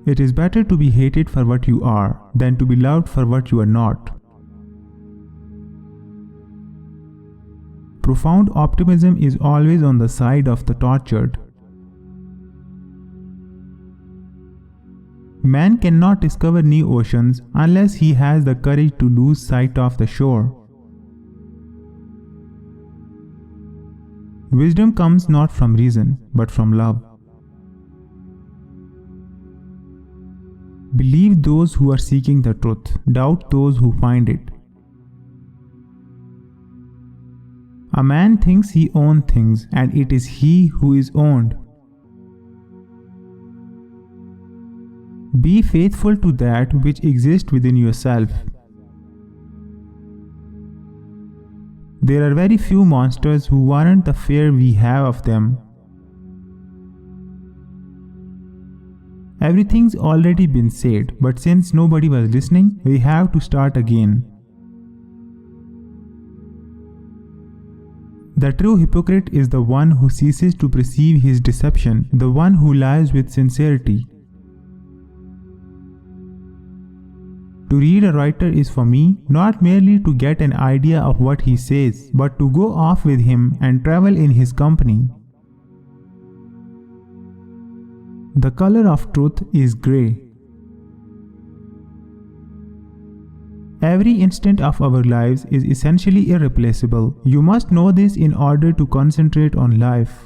It is better to be hated for what you are than to be loved for what you are not. Profound optimism is always on the side of the tortured. Man cannot discover new oceans unless he has the courage to lose sight of the shore. Wisdom comes not from reason, but from love. Believe those who are seeking the truth, doubt those who find it. A man thinks he owns things, and it is he who is owned. Be faithful to that which exists within yourself. There are very few monsters who warrant the fear we have of them. Everything's already been said, but since nobody was listening, we have to start again. The true hypocrite is the one who ceases to perceive his deception, the one who lies with sincerity. To read a writer is for me not merely to get an idea of what he says, but to go off with him and travel in his company. The color of truth is grey. Every instant of our lives is essentially irreplaceable. You must know this in order to concentrate on life.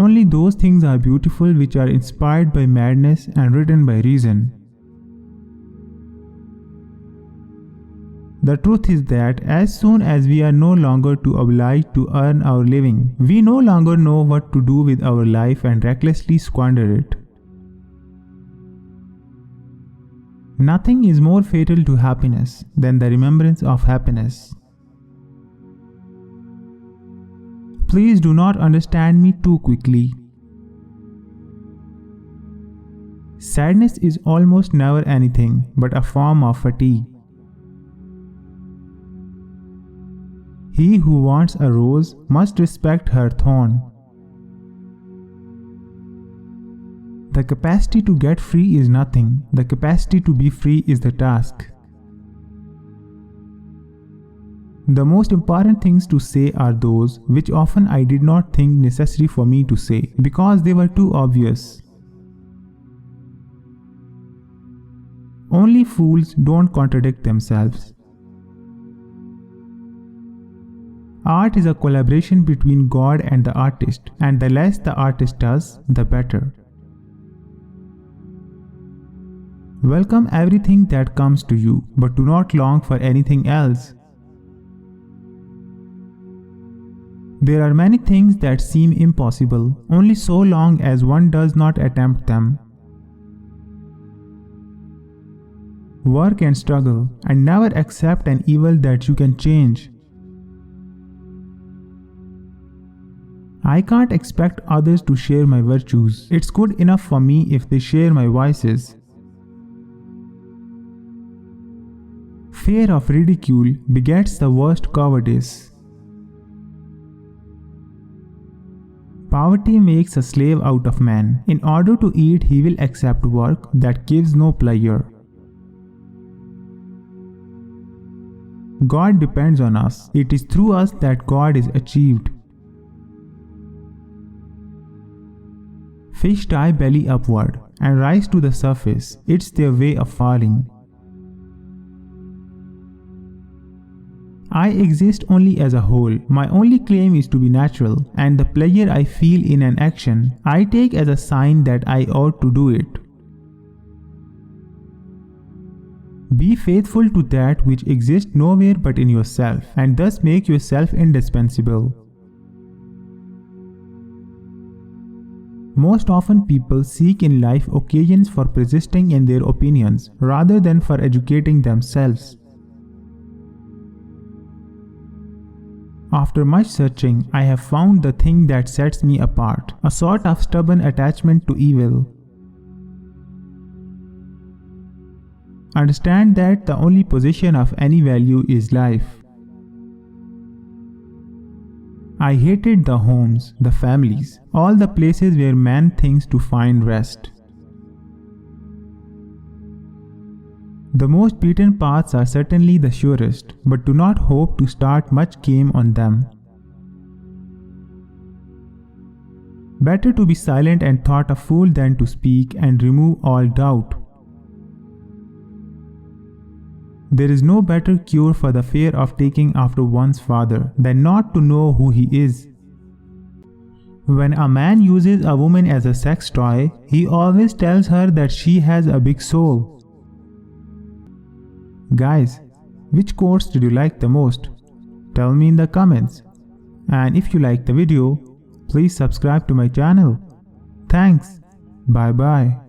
Only those things are beautiful which are inspired by madness and written by reason. The truth is that as soon as we are no longer obliged to earn our living, we no longer know what to do with our life and recklessly squander it. Nothing is more fatal to happiness than the remembrance of happiness. Please do not understand me too quickly. Sadness is almost never anything but a form of fatigue. He who wants a rose must respect her thorn. The capacity to get free is nothing. The capacity to be free is the task. The most important things to say are those which often I did not think necessary for me to say, because they were too obvious. Only fools don't contradict themselves. Art is a collaboration between God and the artist, and the less the artist does, the better. Welcome everything that comes to you, but do not long for anything else. There are many things that seem impossible, only so long as one does not attempt them. Work and struggle, and never accept an evil that you can change. I can't expect others to share my virtues. It's good enough for me if they share my vices. Fear of ridicule begets the worst cowardice. Poverty makes a slave out of man. In order to eat, he will accept work that gives no pleasure. God depends on us. It is through us that God is achieved. Fish dive belly upward and rise to the surface. It's their way of falling. I exist only as a whole. My only claim is to be natural, and the pleasure I feel in an action, I take as a sign that I ought to do it. Be faithful to that which exists nowhere but in yourself, and thus make yourself indispensable. Most often people seek in life occasions for persisting in their opinions rather than for educating themselves. After much searching, I have found the thing that sets me apart, a sort of stubborn attachment to evil. Understand that the only possession of any value is life. I hated the homes, the families, all the places where man thinks to find rest. The most beaten paths are certainly the surest, but do not hope to start much game on them. Better to be silent and thought a fool than to speak and remove all doubt. There is no better cure for the fear of taking after one's father than not to know who he is. When a man uses a woman as a sex toy, he always tells her that she has a big soul. Guys, which quotes did you like the most? Tell me in the comments. And if you like the video, please subscribe to my channel. Thanks. Bye bye.